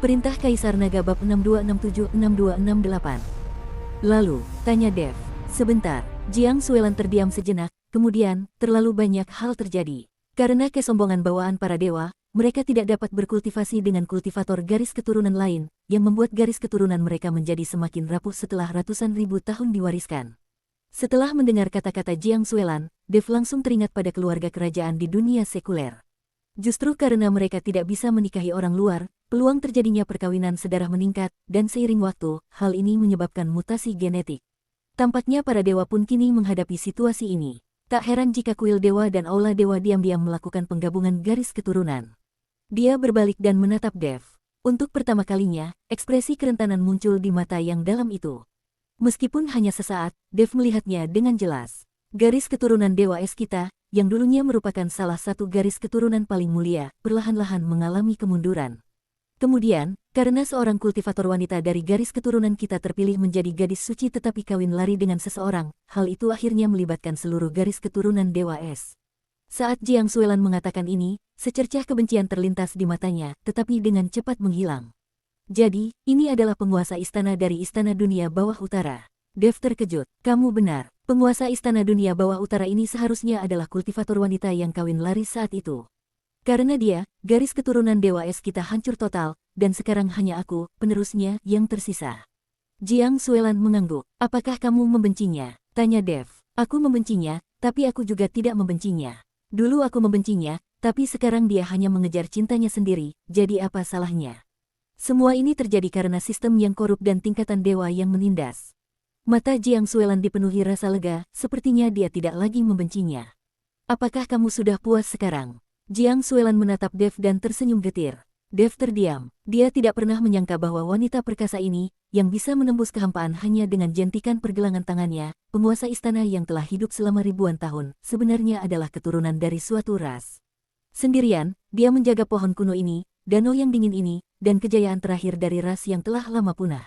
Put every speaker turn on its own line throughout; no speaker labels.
Perintah Kaisar Naga bab 6267-6268. Lalu, tanya Dev. Sebentar, Jiang Suelan terdiam sejenak, kemudian, terlalu banyak hal terjadi. Karena kesombongan bawaan para dewa, mereka tidak dapat berkultivasi dengan kultivator garis keturunan lain, yang membuat garis keturunan mereka menjadi semakin rapuh setelah ratusan ribu tahun diwariskan. Setelah mendengar kata-kata Jiang Suelan, Dev langsung teringat pada keluarga kerajaan di dunia sekuler. Justru karena mereka tidak bisa menikahi orang luar, peluang terjadinya perkawinan sedarah meningkat, dan seiring waktu, hal ini menyebabkan mutasi genetik. Tampaknya para dewa pun kini menghadapi situasi ini. Tak heran jika kuil dewa dan aula dewa diam-diam melakukan penggabungan garis keturunan. Dia berbalik dan menatap Dev. Untuk pertama kalinya, ekspresi kerentanan muncul di mata yang dalam itu. Meskipun hanya sesaat, Dev melihatnya dengan jelas. Garis keturunan Dewa Es kita, yang dulunya merupakan salah satu garis keturunan paling mulia, perlahan-lahan mengalami kemunduran. Kemudian, karena seorang kultivator wanita dari garis keturunan kita terpilih menjadi gadis suci tetapi kawin lari dengan seseorang, hal itu akhirnya melibatkan seluruh garis keturunan Dewa Es. Saat Jiang Suelan mengatakan ini, secercah kebencian terlintas di matanya, tetapi dengan cepat menghilang. Jadi, ini adalah penguasa istana dari Istana Dunia Bawah Utara. Dev terkejut. Kamu benar. Penguasa Istana Dunia Bawah Utara ini seharusnya adalah kultivator wanita yang kawin lari saat itu. Karena dia, garis keturunan Dewa Es kita hancur total, dan sekarang hanya aku, penerusnya, yang tersisa. Jiang Suelan mengangguk. Apakah kamu membencinya? Tanya Dev. Aku membencinya, tapi aku juga tidak membencinya. Dulu aku membencinya, tapi sekarang dia hanya mengejar cintanya sendiri, jadi apa salahnya? Semua ini terjadi karena sistem yang korup dan tingkatan dewa yang menindas. Mata Jiang Suelan dipenuhi rasa lega, sepertinya dia tidak lagi membencinya. Apakah kamu sudah puas sekarang? Jiang Suelan menatap Dev dan tersenyum getir. Dev terdiam. Dia tidak pernah menyangka bahwa wanita perkasa ini, yang bisa menembus kehampaan hanya dengan jentikan pergelangan tangannya, penguasa istana yang telah hidup selama ribuan tahun, sebenarnya adalah keturunan dari suatu ras. Sendirian, dia menjaga pohon kuno ini, danau yang dingin ini, dan kejayaan terakhir dari ras yang telah lama punah.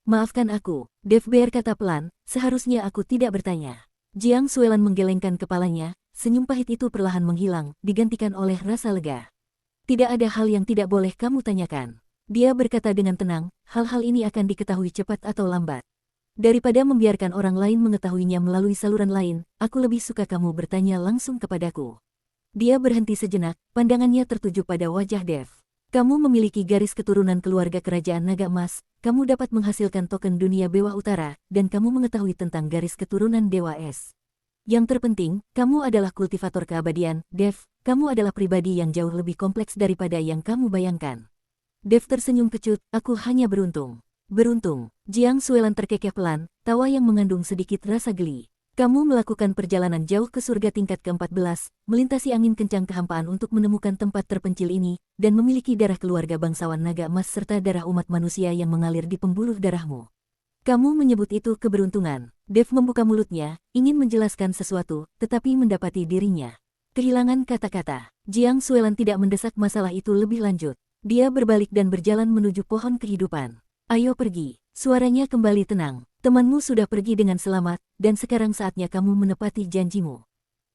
Maafkan aku, Dev berkata pelan, seharusnya aku tidak bertanya. Jiang Suelan menggelengkan kepalanya, senyum pahit itu perlahan menghilang, digantikan oleh rasa lega. Tidak ada hal yang tidak boleh kamu tanyakan. Dia berkata dengan tenang, hal-hal ini akan diketahui cepat atau lambat. Daripada membiarkan orang lain mengetahuinya melalui saluran lain, aku lebih suka kamu bertanya langsung kepadaku. Dia berhenti sejenak, pandangannya tertuju pada wajah Dev. Kamu memiliki garis keturunan keluarga kerajaan naga emas, kamu dapat menghasilkan token dunia Bawah Utara, dan kamu mengetahui tentang garis keturunan Dewa Es. Yang terpenting, kamu adalah kultivator keabadian, Dev, kamu adalah pribadi yang jauh lebih kompleks daripada yang kamu bayangkan. Dev tersenyum kecut, aku hanya beruntung. Beruntung. Jiang Suelan terkekeh pelan, tawa yang mengandung sedikit rasa geli. Kamu melakukan perjalanan jauh ke surga tingkat ke-14, melintasi angin kencang kehampaan untuk menemukan tempat terpencil ini, dan memiliki darah keluarga bangsawan naga emas serta darah umat manusia yang mengalir di pembuluh darahmu. Kamu menyebut itu keberuntungan. Dev membuka mulutnya, ingin menjelaskan sesuatu, tetapi mendapati dirinya kehilangan kata-kata. Jiang Suelan tidak mendesak masalah itu lebih lanjut. Dia berbalik dan berjalan menuju pohon kehidupan. Ayo pergi. Suaranya kembali tenang. Temanmu sudah pergi dengan selamat, dan sekarang saatnya kamu menepati janjimu.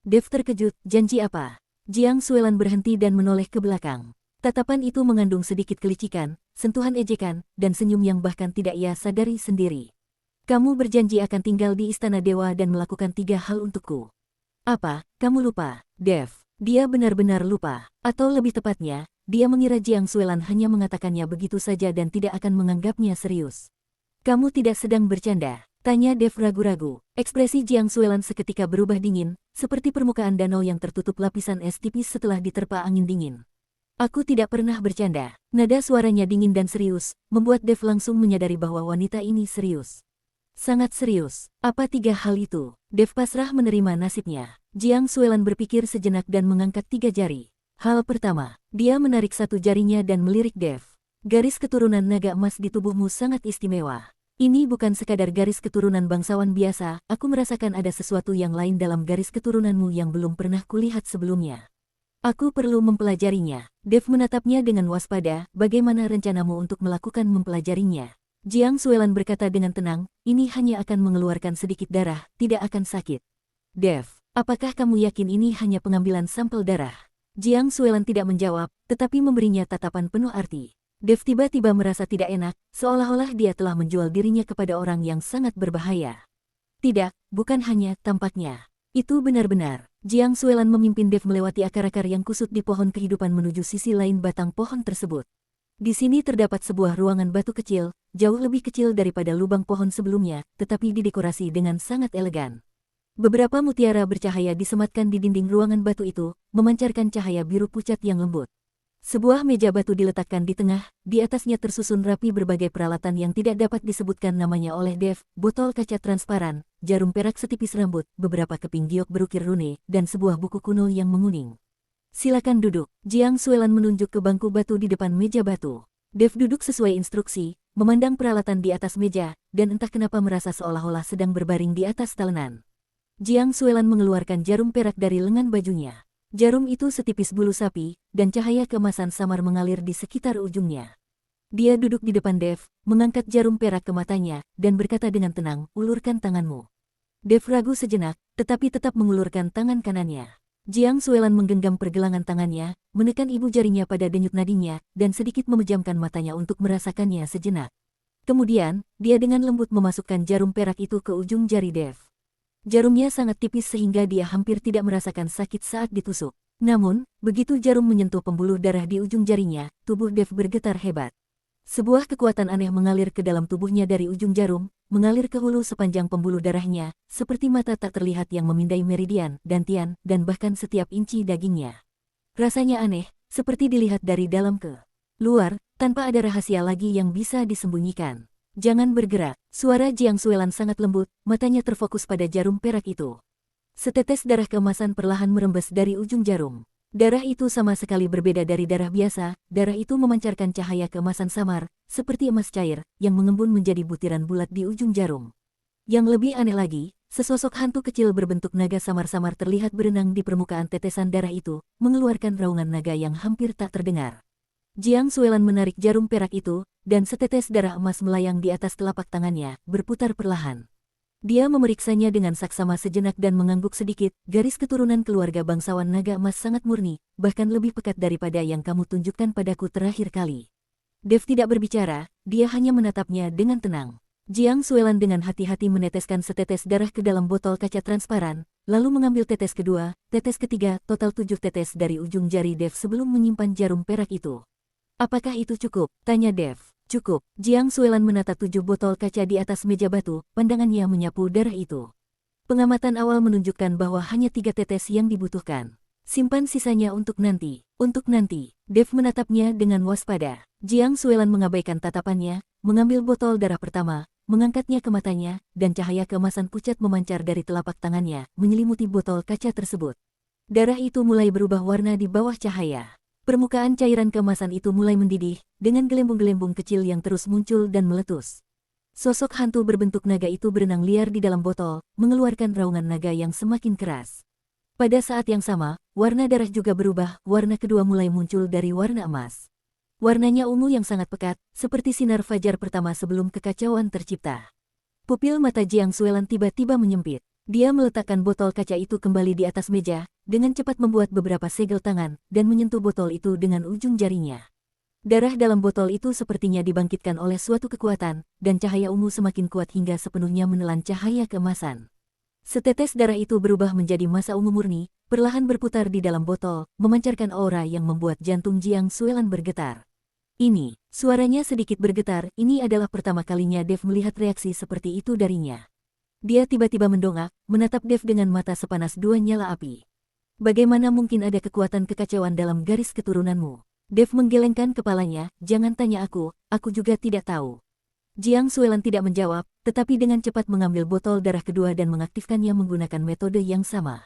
Dev terkejut, janji apa? Jiang Suelan berhenti dan menoleh ke belakang. Tatapan itu mengandung sedikit kelicikan, sentuhan ejekan, dan senyum yang bahkan tidak ia sadari sendiri. Kamu berjanji akan tinggal di Istana Dewa dan melakukan 3 hal untukku. Apa? Kamu lupa? Dev. Dia benar-benar lupa. Atau lebih tepatnya, dia mengira Jiang Suelan hanya mengatakannya begitu saja dan tidak akan menganggapnya serius. Kamu tidak sedang bercanda? Tanya Dev ragu-ragu. Ekspresi Jiang Suelan seketika berubah dingin, seperti permukaan danau yang tertutup lapisan es tipis setelah diterpa angin dingin. Aku tidak pernah bercanda. Nada suaranya dingin dan serius, membuat Dev langsung menyadari bahwa wanita ini serius. Sangat serius. Apa 3 hal itu? Dev pasrah menerima nasibnya. Jiang Suelan berpikir sejenak dan mengangkat 3 jari. Hal pertama, dia menarik satu jarinya dan melirik Dev. Garis keturunan naga emas di tubuhmu sangat istimewa. Ini bukan sekadar garis keturunan bangsawan biasa, aku merasakan ada sesuatu yang lain dalam garis keturunanmu yang belum pernah kulihat sebelumnya. Aku perlu mempelajarinya. Dev menatapnya dengan waspada, bagaimana rencanamu untuk melakukan mempelajarinya? Jiang Suelan berkata dengan tenang, ini hanya akan mengeluarkan sedikit darah, tidak akan sakit. Dev, apakah kamu yakin ini hanya pengambilan sampel darah? Jiang Suelan tidak menjawab, tetapi memberinya tatapan penuh arti. Dev tiba-tiba merasa tidak enak, seolah-olah dia telah menjual dirinya kepada orang yang sangat berbahaya. Tidak, bukan hanya tampaknya. Itu benar-benar. Jiang Suelan memimpin Dev melewati akar-akar yang kusut di pohon kehidupan menuju sisi lain batang pohon tersebut. Di sini terdapat sebuah ruangan batu kecil, jauh lebih kecil daripada lubang pohon sebelumnya, tetapi didekorasi dengan sangat elegan. Beberapa mutiara bercahaya disematkan di dinding ruangan batu itu, memancarkan cahaya biru pucat yang lembut. Sebuah meja batu diletakkan di tengah, di atasnya tersusun rapi berbagai peralatan yang tidak dapat disebutkan namanya oleh Dev, botol kaca transparan, jarum perak setipis rambut, beberapa keping giok berukir rune, dan sebuah buku kuno yang menguning. Silakan duduk. Jiang Suelan menunjuk ke bangku batu di depan meja batu. Dev duduk sesuai instruksi, memandang peralatan di atas meja, dan entah kenapa merasa seolah-olah sedang berbaring di atas talenan. Jiang Suelan mengeluarkan jarum perak dari lengan bajunya. Jarum itu setipis bulu sapi, dan cahaya keemasan samar mengalir di sekitar ujungnya. Dia duduk di depan Dev, mengangkat jarum perak ke matanya, dan berkata dengan tenang, "Ulurkan tanganmu." Dev ragu sejenak, tetapi tetap mengulurkan tangan kanannya. Jiang Suelan menggenggam pergelangan tangannya, menekan ibu jarinya pada denyut nadinya, dan sedikit memejamkan matanya untuk merasakannya sejenak. Kemudian, dia dengan lembut memasukkan jarum perak itu ke ujung jari Dev. Jarumnya sangat tipis sehingga dia hampir tidak merasakan sakit saat ditusuk. Namun, begitu jarum menyentuh pembuluh darah di ujung jarinya, tubuh Dev bergetar hebat. Sebuah kekuatan aneh mengalir ke dalam tubuhnya dari ujung jarum, mengalir ke hulu sepanjang pembuluh darahnya, seperti mata tak terlihat yang memindai meridian, dantian, dan bahkan setiap inci dagingnya. Rasanya aneh, seperti dilihat dari dalam ke luar, tanpa ada rahasia lagi yang bisa disembunyikan. "Jangan bergerak." Suara Jiang Suelan sangat lembut, matanya terfokus pada jarum perak itu. Setetes darah keemasan perlahan merembes dari ujung jarum. Darah itu sama sekali berbeda dari darah biasa, darah itu memancarkan cahaya keemasan samar, seperti emas cair, yang mengembun menjadi butiran bulat di ujung jarum. Yang lebih aneh lagi, sesosok hantu kecil berbentuk naga samar-samar terlihat berenang di permukaan tetesan darah itu, mengeluarkan raungan naga yang hampir tak terdengar. Jiang Suelan menarik jarum perak itu, dan setetes darah emas melayang di atas telapak tangannya, berputar perlahan. Dia memeriksanya dengan saksama sejenak dan mengangguk sedikit. "Garis keturunan keluarga bangsawan naga emas sangat murni, bahkan lebih pekat daripada yang kamu tunjukkan padaku terakhir kali." Dev tidak berbicara, dia hanya menatapnya dengan tenang. Jiang Suelan dengan hati-hati meneteskan setetes darah ke dalam botol kaca transparan, lalu mengambil tetes kedua, tetes ketiga, total 7 tetes dari ujung jari Dev sebelum menyimpan jarum perak itu. "Apakah itu cukup?" tanya Dev. "Cukup." Jiang Suelan menata 7 botol kaca di atas meja batu, pandangannya menyapu darah itu. Pengamatan awal menunjukkan bahwa hanya 3 tetes yang dibutuhkan. "Simpan sisanya untuk nanti." "Untuk nanti." Dev menatapnya dengan waspada. Jiang Suelan mengabaikan tatapannya, mengambil botol darah pertama, mengangkatnya ke matanya, dan cahaya keemasan pucat memancar dari telapak tangannya, menyelimuti botol kaca tersebut. Darah itu mulai berubah warna di bawah cahaya. Permukaan cairan keemasan itu mulai mendidih, dengan gelembung-gelembung kecil yang terus muncul dan meletus. Sosok hantu berbentuk naga itu berenang liar di dalam botol, mengeluarkan raungan naga yang semakin keras. Pada saat yang sama, warna darah juga berubah, warna kedua mulai muncul dari warna emas. Warnanya ungu yang sangat pekat, seperti sinar fajar pertama sebelum kekacauan tercipta. Pupil mata Jiang Suelan tiba-tiba menyempit. Dia meletakkan botol kaca itu kembali di atas meja, dengan cepat membuat beberapa segel tangan, dan menyentuh botol itu dengan ujung jarinya. Darah dalam botol itu sepertinya dibangkitkan oleh suatu kekuatan, dan cahaya ungu semakin kuat hingga sepenuhnya menelan cahaya keemasan. Setetes darah itu berubah menjadi massa ungu murni, perlahan berputar di dalam botol, memancarkan aura yang membuat jantung Jiang Suelan bergetar. "Ini," suaranya sedikit bergetar, ini adalah pertama kalinya Dev melihat reaksi seperti itu darinya. Dia tiba-tiba mendongak, menatap Dev dengan mata sepanas 2 nyala api. "Bagaimana mungkin ada kekuatan kekacauan dalam garis keturunanmu?" Dev menggelengkan kepalanya. "Jangan tanya aku juga tidak tahu." Jiang Suelan tidak menjawab, tetapi dengan cepat mengambil botol darah kedua dan mengaktifkannya menggunakan metode yang sama.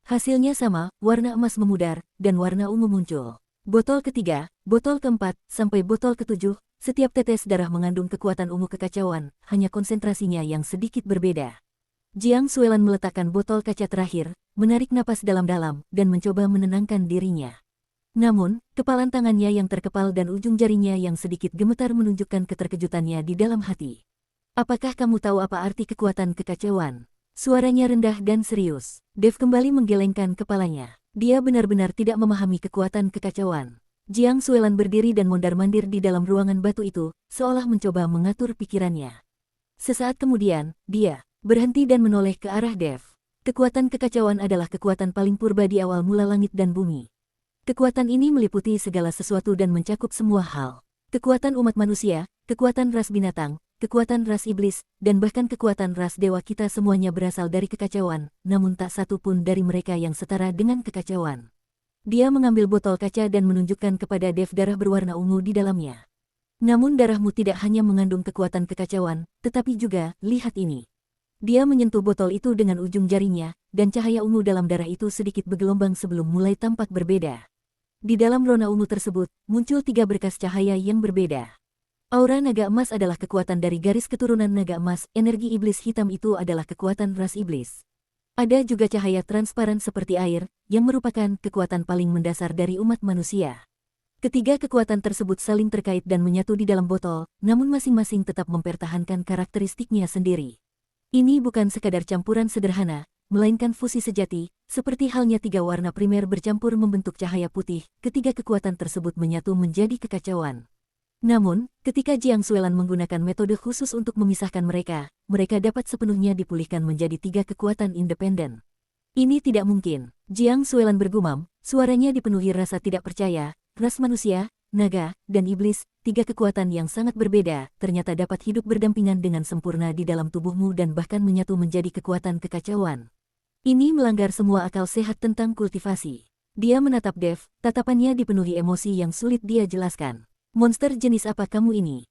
Hasilnya sama, warna emas memudar, dan warna ungu muncul. Botol ketiga, botol keempat, sampai botol ketujuh, setiap tetes darah mengandung kekuatan ungu kekacauan, hanya konsentrasinya yang sedikit berbeda. Jiang Suelan meletakkan botol kaca terakhir, menarik napas dalam-dalam, dan mencoba menenangkan dirinya. Namun, kepalan tangannya yang terkepal dan ujung jarinya yang sedikit gemetar menunjukkan keterkejutannya di dalam hati. "Apakah kamu tahu apa arti kekuatan kekacauan?" Suaranya rendah dan serius. Dev kembali menggelengkan kepalanya. Dia benar-benar tidak memahami kekuatan kekacauan. Jiang Suelan berdiri dan mondar-mandir di dalam ruangan batu itu, seolah mencoba mengatur pikirannya. Sesaat kemudian, dia berhenti dan menoleh ke arah Dev. Kekuatan kekacauan adalah kekuatan paling purba di awal mula langit dan bumi. Kekuatan ini meliputi segala sesuatu dan mencakup semua hal. Kekuatan umat manusia, kekuatan ras binatang, kekuatan ras iblis, dan bahkan kekuatan ras dewa kita semuanya berasal dari kekacauan, namun tak satu pun dari mereka yang setara dengan kekacauan. Dia mengambil botol kaca dan menunjukkan kepada Dev darah berwarna ungu di dalamnya. Namun darahmu tidak hanya mengandung kekuatan kekacauan, tetapi juga, lihat ini. Dia menyentuh botol itu dengan ujung jarinya, dan cahaya ungu dalam darah itu sedikit bergelombang sebelum mulai tampak berbeda. Di dalam rona ungu tersebut, muncul 3 berkas cahaya yang berbeda. Aura naga emas adalah kekuatan dari garis keturunan naga emas, energi iblis hitam itu adalah kekuatan ras iblis. Ada juga cahaya transparan seperti air, yang merupakan kekuatan paling mendasar dari umat manusia. Ketiga kekuatan tersebut saling terkait dan menyatu di dalam botol, namun masing-masing tetap mempertahankan karakteristiknya sendiri. Ini bukan sekadar campuran sederhana, melainkan fusi sejati, seperti halnya 3 warna primer bercampur membentuk cahaya putih, ketiga kekuatan tersebut menyatu menjadi kekacauan. Namun, ketika Jiang Suelan menggunakan metode khusus untuk memisahkan mereka, mereka dapat sepenuhnya dipulihkan menjadi 3 kekuatan independen. Ini tidak mungkin. Jiang Suelan bergumam, suaranya dipenuhi rasa tidak percaya, ras manusia, naga, dan iblis, 3 kekuatan yang sangat berbeda, ternyata dapat hidup berdampingan dengan sempurna di dalam tubuhmu dan bahkan menyatu menjadi kekuatan kekacauan. Ini melanggar semua akal sehat tentang kultivasi. Dia menatap Dev, tatapannya dipenuhi emosi yang sulit dia jelaskan. Monster jenis apa kamu ini?